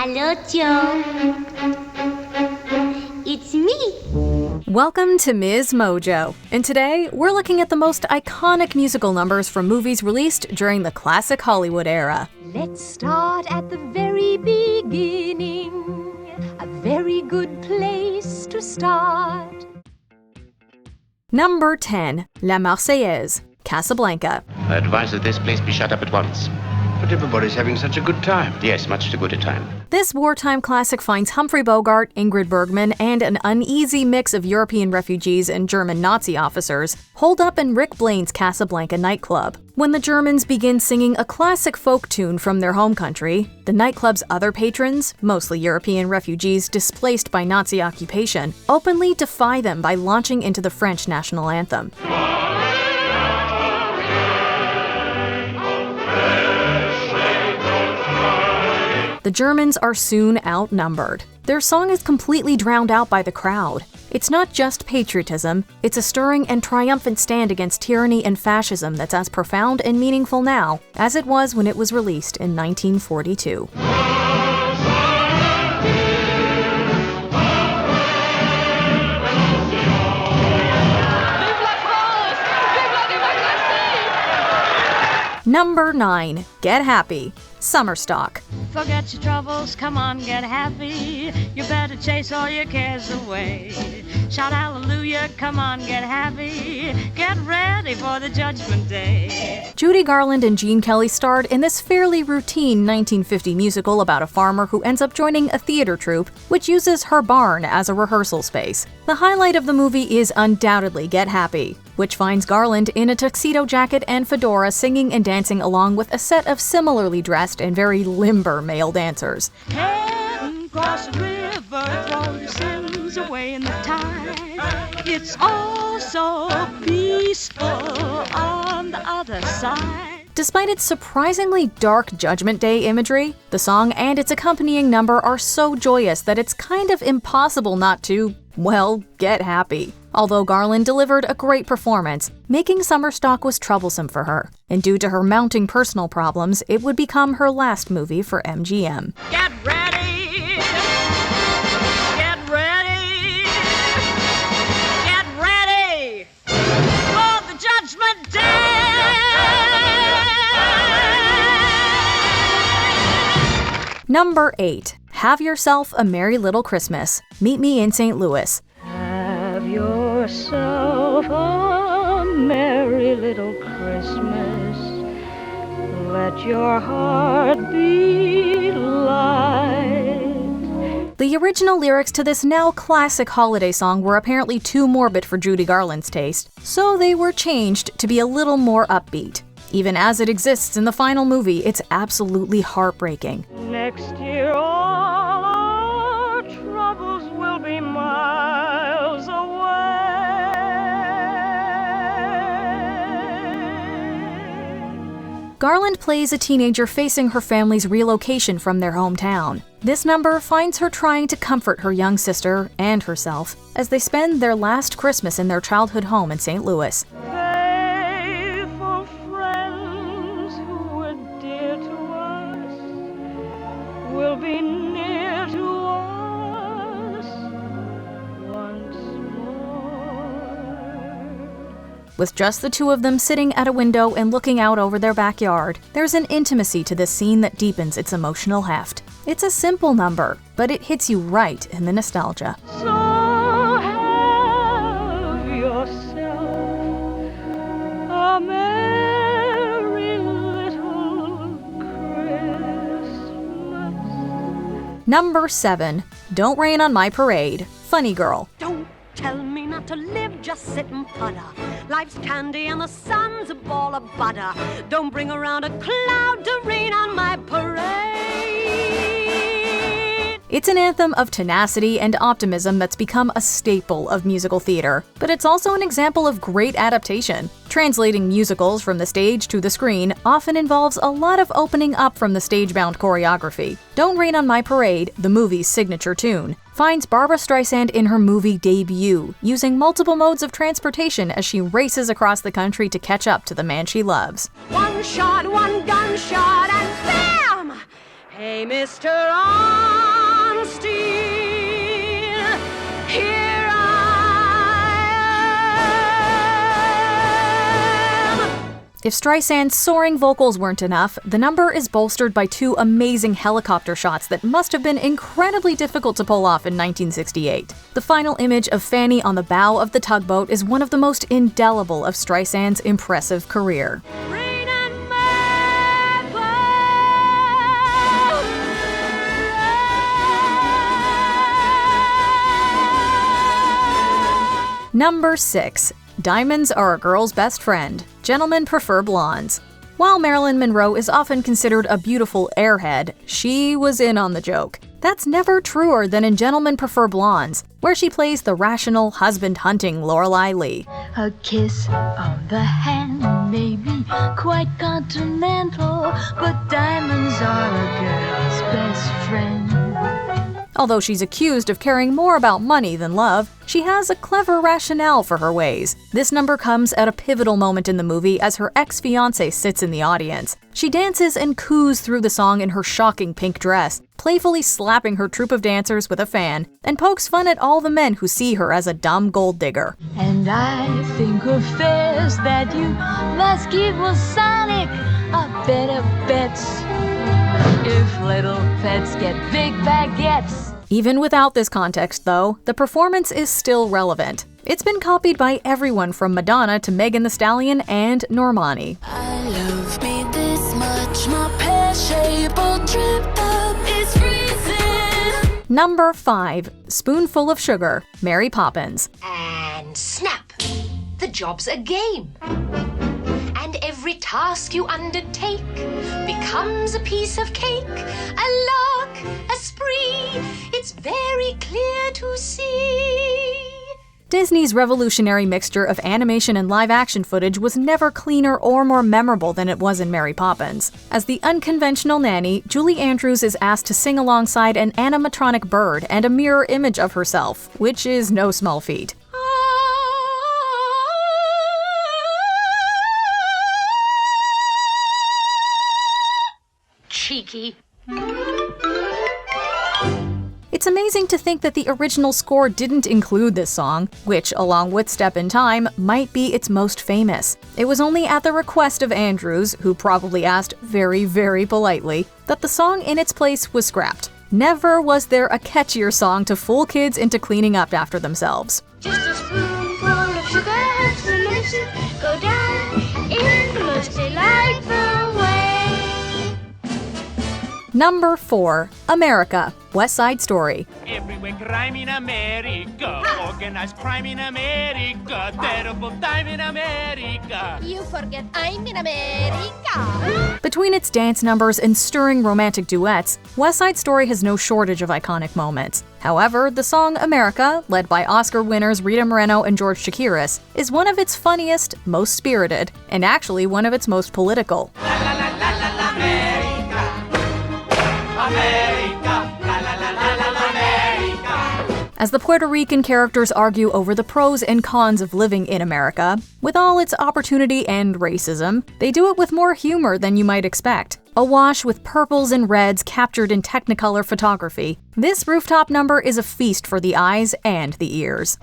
Hello, Joe. It's me. Welcome to MsMojo, and today we're looking at the most iconic musical numbers from movies released during the classic Hollywood era. Let's start at the very beginning, a very good place to start. Number 10, La Marseillaise, Casablanca. I advise that this place be shut up at once. But everybody's having such a good time. Yes, much too good a time. This wartime classic finds Humphrey Bogart, Ingrid Bergman, and an uneasy mix of European refugees and German Nazi officers holed up in Rick Blaine's Casablanca nightclub. When the Germans begin singing a classic folk tune from their home country, the nightclub's other patrons, mostly European refugees displaced by Nazi occupation, openly defy them by launching into the French national anthem. The Germans are soon outnumbered. Their song is completely drowned out by the crowd. It's not just patriotism, it's a stirring and triumphant stand against tyranny and fascism that's as profound and meaningful now as it was when it was released in 1942. Number 9, Get Happy, Summer Stock. Forget your troubles, come on, get happy. You better chase all your cares away. Shout hallelujah, come on, get happy. Get ready for the judgment day. Judy Garland and Gene Kelly starred in this fairly routine 1950 musical about a farmer who ends up joining a theater troupe, which uses her barn as a rehearsal space. The highlight of the movie is undoubtedly Get Happy, which finds Garland in a tuxedo jacket and fedora singing and dancing along with a set of similarly dressed and very limber male dancers. Head and cross the river, throw your sins away in the tide. It's all so peaceful on the other side. Despite its surprisingly dark Judgment Day imagery, the song and its accompanying number are so joyous that it's kind of impossible not to, well, get happy. Although Garland delivered a great performance, making Summer Stock was troublesome for her, and due to her mounting personal problems, it would become her last movie for MGM. Get ready! Get ready! Get ready! For the judgment day! Number 8, Have Yourself a Merry Little Christmas, Meet Me in St. Louis. Have yourself a merry little Christmas. Let your heart be light. The original lyrics to this now classic holiday song were apparently too morbid for Judy Garland's taste, so they were changed to be a little more upbeat. Even as it exists in the final movie, it's absolutely heartbreaking. Next year all our troubles will be miles away. Garland plays a teenager facing her family's relocation from their hometown. This number finds her trying to comfort her young sister and herself as they spend their last Christmas in their childhood home in St. Louis. Faithful friends who were dear to us will be near to us once more. With just the two of them sitting at a window and looking out over their backyard, there's an intimacy to this scene that deepens its emotional heft. It's a simple number, but it hits you right in the nostalgia. So have yourself a merry little Christmas. Number 7, Don't Rain on My Parade, Funny Girl. Don't tell me not to live, just sit and putter. Life's candy and the sun's a ball of butter. Don't bring around a cloud to rain on my parade. It's an anthem of tenacity and optimism that's become a staple of musical theater, but it's also an example of great adaptation. Translating musicals from the stage to the screen often involves a lot of opening up from the stage-bound choreography. Don't Rain on My Parade, the movie's signature tune, finds Barbra Streisand in her movie debut, using multiple modes of transportation as she races across the country to catch up to the man she loves. One shot, one gunshot, and bam! Hey, Mr. Honesty, here I am. If Streisand's soaring vocals weren't enough, the number is bolstered by two amazing helicopter shots that must have been incredibly difficult to pull off in 1968. The final image of Fanny on the bow of the tugboat is one of the most indelible of Streisand's impressive career. Rain and Number 6. Diamonds are a girl's best friend. Gentlemen prefer blondes. While Marilyn Monroe is often considered a beautiful airhead, she was in on the joke. That's never truer than in Gentlemen Prefer Blondes, where she plays the rational, husband-hunting Lorelei Lee. A kiss on the hand may be quite continental, but diamonds are a girl's best friend. Although she's accused of caring more about money than love, she has a clever rationale for her ways. This number comes at a pivotal moment in the movie as her ex-fiancé sits in the audience. She dances and coos through the song in her shocking pink dress, playfully slapping her troupe of dancers with a fan, and pokes fun at all the men who see her as a dumb gold digger. And I think of fares that you must give was Sonic a better bets. If little pets get big baguettes. Even without this context, though, the performance is still relevant. It's been copied by everyone from Madonna to Megan Thee Stallion and Normani. I love me this much, my pear-shaped drip up is freezing. Number 5. Spoonful of Sugar, Mary Poppins. And snap! The job's a game. And every task you undertake becomes a piece of cake, a lark, a spree. It's very clear to see. Disney's revolutionary mixture of animation and live-action footage was never cleaner or more memorable than it was in Mary Poppins. As the unconventional nanny, Julie Andrews is asked to sing alongside an animatronic bird and a mirror image of herself, which is no small feat. Cheeky. It's amazing to think that the original score didn't include this song, which, along with Step in Time, might be its most famous. It was only at the request of Andrews, who probably asked very, very politely, that the song in its place was scrapped. Never was there a catchier song to fool kids into cleaning up after themselves. Just a spoonful of sugar helps the medicine go down in the most delightful way. Number 4. America, West Side Story. Everywhere crime in America, organized crime in America, terrible time in America. You forget I'm in America. Between its dance numbers and stirring romantic duets, West Side Story has no shortage of iconic moments. However, the song America, led by Oscar winners Rita Moreno and George Chakiris, is one of its funniest, most spirited, and actually one of its most political. As the Puerto Rican characters argue over the pros and cons of living in America, with all its opportunity and racism, they do it with more humor than you might expect. Awash with purples and reds captured in Technicolor photography, this rooftop number is a feast for the eyes and the ears.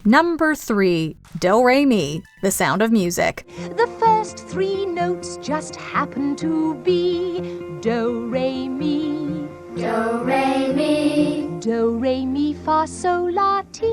Number 3. Do Re Mi, The Sound of Music. The first 3 notes just happen to be do, re, mi. Do, re, mi. Do, re, mi, fa, sol, la, ti.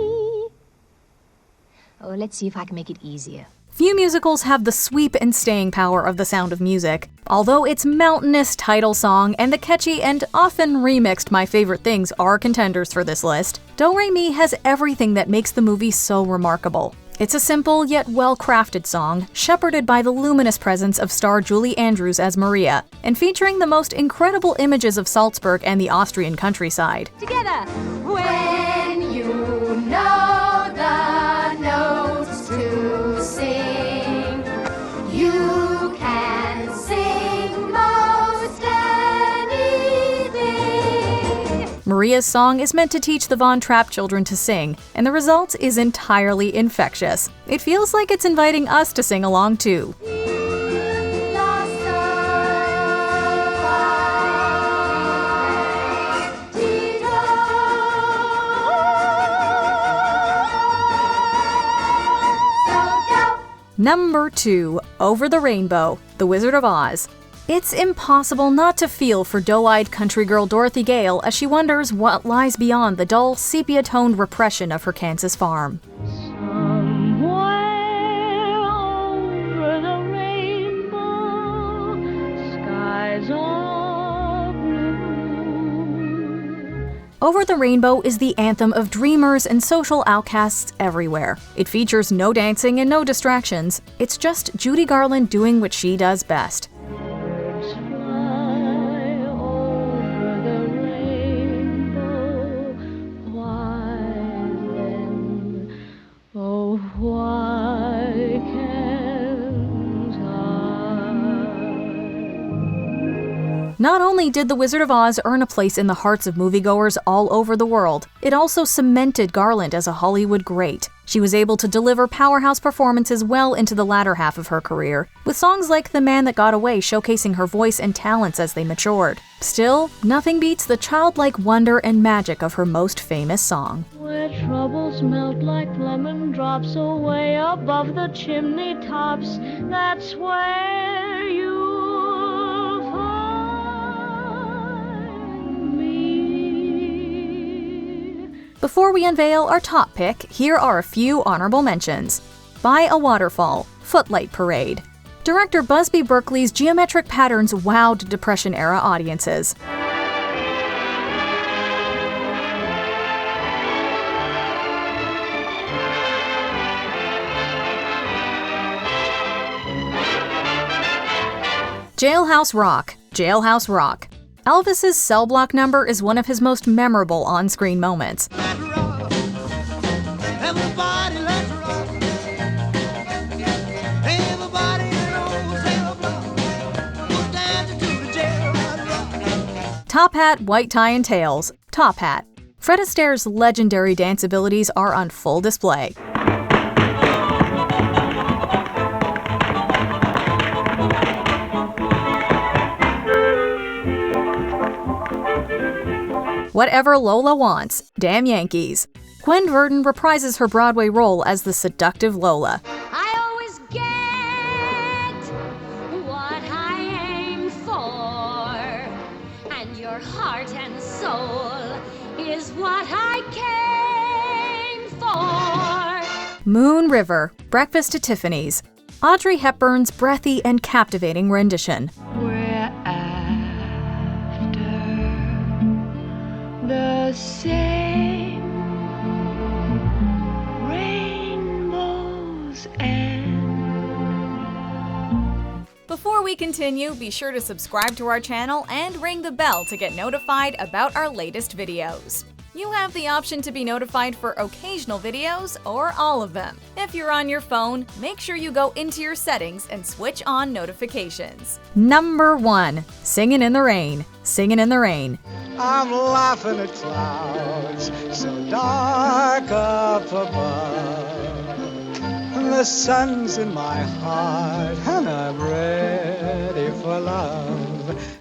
Oh, let's see if I can make it easier. Few musicals have the sweep and staying power of The Sound of Music. Although its mountainous title song and the catchy and often remixed My Favorite Things are contenders for this list, Do Re Mi has everything that makes the movie so remarkable. It's a simple yet well-crafted song, shepherded by the luminous presence of star Julie Andrews as Maria, and featuring the most incredible images of Salzburg and the Austrian countryside. Together! When you know the notes to sing, you can sing most anything. Maria Maria's song is meant to teach the Von Trapp children to sing, and the result is entirely infectious. It feels like it's inviting us to sing along too. Number 2. Over the Rainbow, The Wizard of Oz. It's impossible not to feel for doe-eyed country girl Dorothy Gale as she wonders what lies beyond the dull, sepia-toned repression of her Kansas farm. Somewhere over the rainbow, skies are blue. Over the Rainbow is the anthem of dreamers and social outcasts everywhere. It features no dancing and no distractions. It's just Judy Garland doing what she does best. Not only did The Wizard of Oz earn a place in the hearts of moviegoers all over the world, it also cemented Garland as a Hollywood great. She was able to deliver powerhouse performances well into the latter half of her career, with songs like The Man That Got Away showcasing her voice and talents as they matured. Still, nothing beats the childlike wonder and magic of her most famous song. Where troubles melt like lemon drops away above the chimney tops, that's where you'll find me. Before we unveil our top pick, here are a few honorable mentions. By a Waterfall, Footlight Parade. Director Busby Berkeley's geometric patterns wowed Depression-era audiences. Jailhouse Rock, Jailhouse Rock. Elvis's cell block number is one of his most memorable on-screen moments. Top Hat, White Tie and Tails, Top Hat. Fred Astaire's legendary dance abilities are on full display. Whatever Lola Wants, Damn Yankees. Gwen Verdon reprises her Broadway role as the seductive Lola. I always get what I aim for, and your heart and soul is what I came for. Moon River, Breakfast at Tiffany's. Audrey Hepburn's breathy and captivating rendition. We're after the same rainbow's end. Before we continue, be sure to subscribe to our channel and ring the bell to get notified about our latest videos. You have the option to be notified for occasional videos or all of them. If you're on your phone, make sure you go into your settings and switch on notifications. Number 1. Singin' in the Rain, Singin' in the Rain. I'm laughing at clouds so dark up above. The sun's in my heart and I'm ready for love.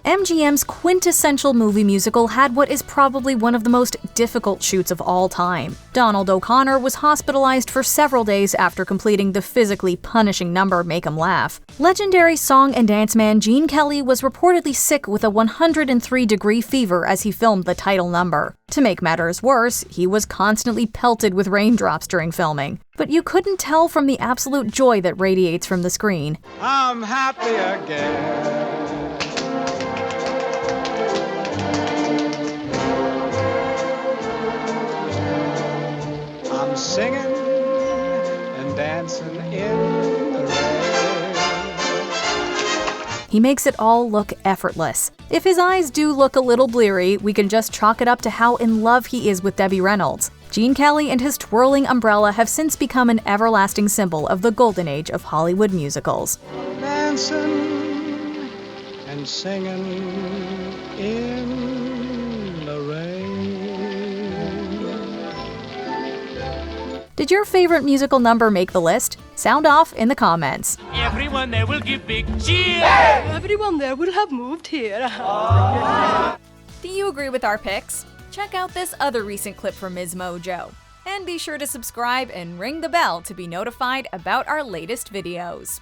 MGM's quintessential movie musical had what is probably one of the most difficult shoots of all time. Donald O'Connor was hospitalized for several days after completing the physically punishing number Make 'Em Laugh. Legendary song and dance man Gene Kelly was reportedly sick with a 103-degree fever as he filmed the title number. To make matters worse, he was constantly pelted with raindrops during filming. But you couldn't tell from the absolute joy that radiates from the screen. I'm happy again. I'm singing and dancing in the rain. He makes it all look effortless. If his eyes do look a little bleary, we can just chalk it up to how in love he is with Debbie Reynolds. Gene Kelly and his twirling umbrella have since become an everlasting symbol of the golden age of Hollywood musicals. Dancing and singing in the rain. Did your favorite musical number make the list? Sound off in the comments. Everyone there will give big cheer. Everyone there will have moved here. Do you agree with our picks? Check out this other recent clip from MsMojo. And be sure to subscribe and ring the bell to be notified about our latest videos.